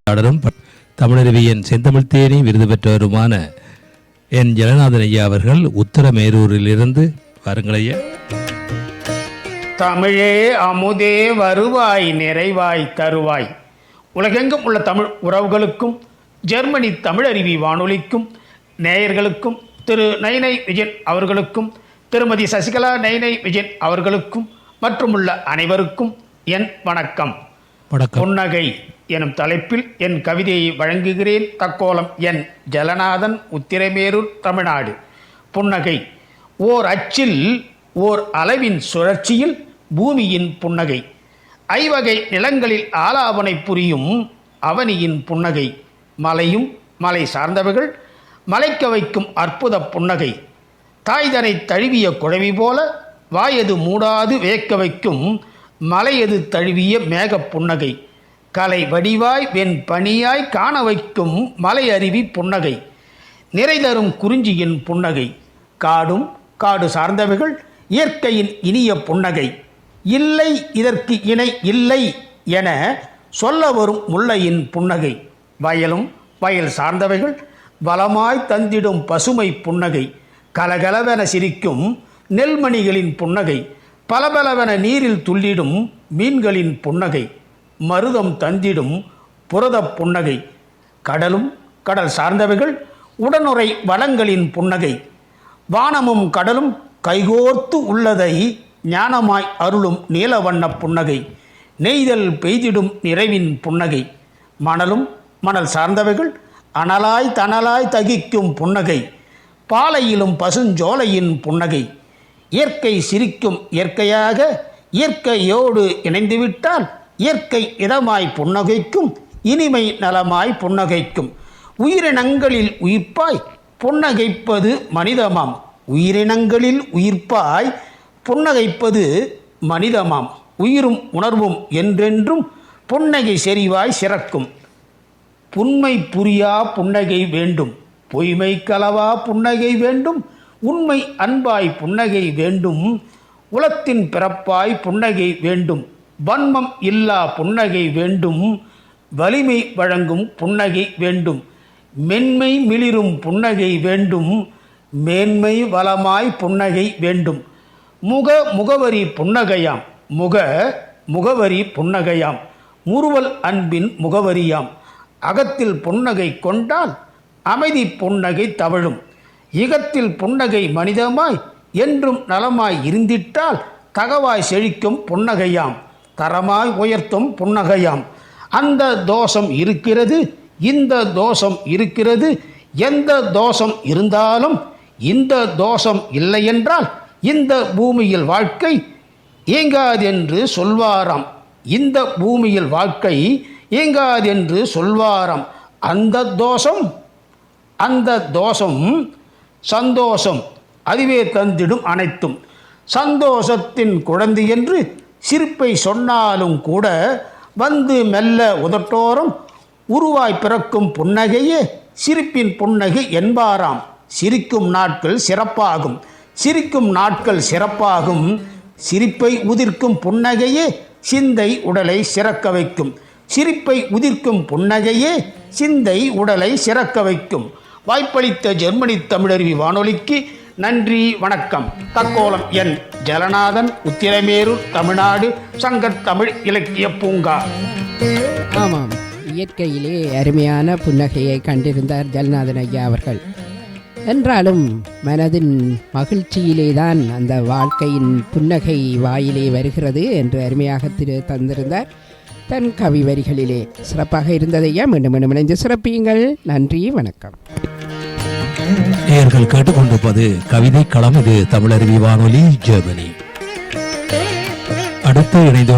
தமிழருவியின் செந்தமிழ் தேனி விருது பெற்றவருமான என் ஜெகநாதன் ஐயா அவர்கள் உத்தரமேரூரிலிருந்து வாருங்களையா. தமிழே அமுதே வருவாய் நிறைவாய் தருவாய். உலகெங்கும் உள்ள தமிழ் உறவுகளுக்கும் ஜெர்மனி தமிழருவி வானொலிக்கும் நேயர்களுக்கும் திரு நைனை விஜயன் அவர்களுக்கும் திருமதி சசிகலா நைனை விஜயன் அவர்களுக்கும் மற்றும் உள்ள அனைவருக்கும் என் வணக்கம். புன்னகை எனும் தலைப்பில் என் கவிதையை வழங்குகிறேன். தக்கோலம் என் ஜலநாதன், உத்திரமேரூர், தமிழ்நாடு. புன்னகை ஓர் அச்சில் ஓர் அளவின் சுழற்சியில் பூமியின் புன்னகை. ஐவகை நிலங்களில் ஆலாபனை புரியும் அவனியின் புன்னகை. மலையும் மலை சார்ந்தவர்கள் மலைக்க வைக்கும் அற்புத புன்னகை. தாய்தனை தழுவிய குழவி போல வாயது மூடாது வேக்க வைக்கும் மலையது தழுவிய மேக புன்னகை. கலை வடிவாய் வெண் பனியாய் காண வைக்கும் மலை அருவி புன்னகை. நிறைதரும் குறிஞ்சியின் புன்னகை. காடும் காடு சார்ந்தவைகள் இயற்கையின் இனிய புன்னகை. இல்லை இதற்கு இணை இல்லை என சொல்ல வரும் முல்லையின் புன்னகை. வயலும் வயல் சார்ந்தவைகள் வளமாய் தந்திடும் பசுமை புன்னகை. கலகலவென சிரிக்கும் நெல்மணிகளின் புன்னகை. பலபலவென நீரில் துள்ளிடும் மீன்களின் புன்னகை. மருதம் தந்திடும் புரத புன்னகை. கடலும் கடல் சார்ந்தவைகள் உடனுறை வளங்களின் புன்னகை. வானமும் கடலும் கைகோர்த்து உள்ளதை ஞானமாய் அருளும் நீலவண்ண புன்னகை. நெய்தல் பெய்திடும் நிறைவின் புன்னகை. மணலும் மணல் சார்ந்தவைகள் அனலாய் தனலாய் தகிக்கும் புன்னகை. பாலையிலும் பசுஞ்சோலையின் புன்னகை. இயற்கை சிரிக்கும் இயற்கையாக இயற்கையோடு இணைந்துவிட்டால் இயற்கை இதமாய் புன்னகைக்கும், இனிமை நலமாய் புன்னகைக்கும். உயிரினங்களில் உயிர்ப்பாய் புன்னகைப்பது மனிதமாம். உயிரினங்களில் உயிர்ப்பாய் புன்னகைப்பது மனிதமாம். உயிரும் உணர்வும் என்றென்றும் புன்னகை செறிவாய் சிறக்கும். புன்மை புரியா புன்னகை வேண்டும், பொய்மை கலவா புன்னகை வேண்டும். உண்மை அன்பாய் புன்னகை வேண்டும், உலத்தின் பிறப்பாய் புன்னகை வேண்டும். வன்மம் இல்லா புன்னகை வேண்டும், வலிமை வழங்கும் புன்னகை வேண்டும். மென்மை மிளிரும் புன்னகை வேண்டும், மேன்மை வளமாய் புன்னகை வேண்டும். முகவரி புன்னகையாம், முகவரி புன்னகையாம். முறுவல் அன்பின் முகவரியாம். அகத்தில் புன்னகை கொண்டால் அமைதி புன்னகை தவழும். இகத்தில் புன்னகை மனிதமாய் என்றும் நலமாய் இருந்திட்டால் தகவாய் செழிக்கும் புன்னகையாம். தரமாய் உயர்த்தும் புன்னகையாம். அந்த தோஷம் இருக்கிறது, இந்த தோஷம் இருக்கிறது. எந்த தோஷம் இருந்தாலும் இந்த தோஷம் இல்லை என்றால் இந்த பூமியில் வாழ்க்கை இயங்காதென்று சொல்வாராம். இந்த பூமியில் வாழ்க்கை இயங்காதென்று சொல்வாராம். அந்த தோஷம் சந்தோஷம் அதுவே தந்திடும் அனைத்தும். சந்தோஷத்தின் குழந்தை என்று சிரிப்பை சொன்னாலும் கூட வந்து மெல்ல உதட்டோரம் உருவாய் பிறக்கும் புன்னகையே சிரிப்பின் புன்னகை என்பாராம். சிரிக்கும் நாட்கள் சிறப்பாகும், சிரிக்கும் நாட்கள் சிறப்பாகும். சிரிப்பை உதிர்க்கும் புன்னகையே சிந்தை உடலை சிறக்க வைக்கும். சிரிப்பை உதிர்க்கும் புன்னகையே சிந்தை உடலை சிறக்க வைக்கும். வாய்ப்பளித்த ஜெர்மனி தமிழருவி வானொலிக்கு நன்றி, வணக்கம். தக்கோலம் என் ஜலநாதன், உத்திரமேரூர், தமிழ்நாடு. சங்கத்தமிழ் இலக்கிய பூங்கா. ஆமாம், இயற்கையிலே அருமையான புன்னகையை கண்டிருந்தார் ஜலநாதன் ஐயா அவர்கள். என்றாலும் மனதின் மகிழ்ச்சியிலே தான் அந்த வாழ்க்கையின் புன்னகை வாயிலே வருகிறது என்று அருமையாக தந்திருந்தார் தன் கவி வரிகளிலே. சிறப்பாக இருந்ததையா மீண்டும் மீண்டும் இணைந்து சிறப்பியுங்கள். நன்றி, வணக்கம். நேயர்கள் கேட்டுக்கொண்டிருப்பது கவிதை களம். இது தமிழருவி வானொலி, ஜெர்மனி. அடுத்து இணைந்து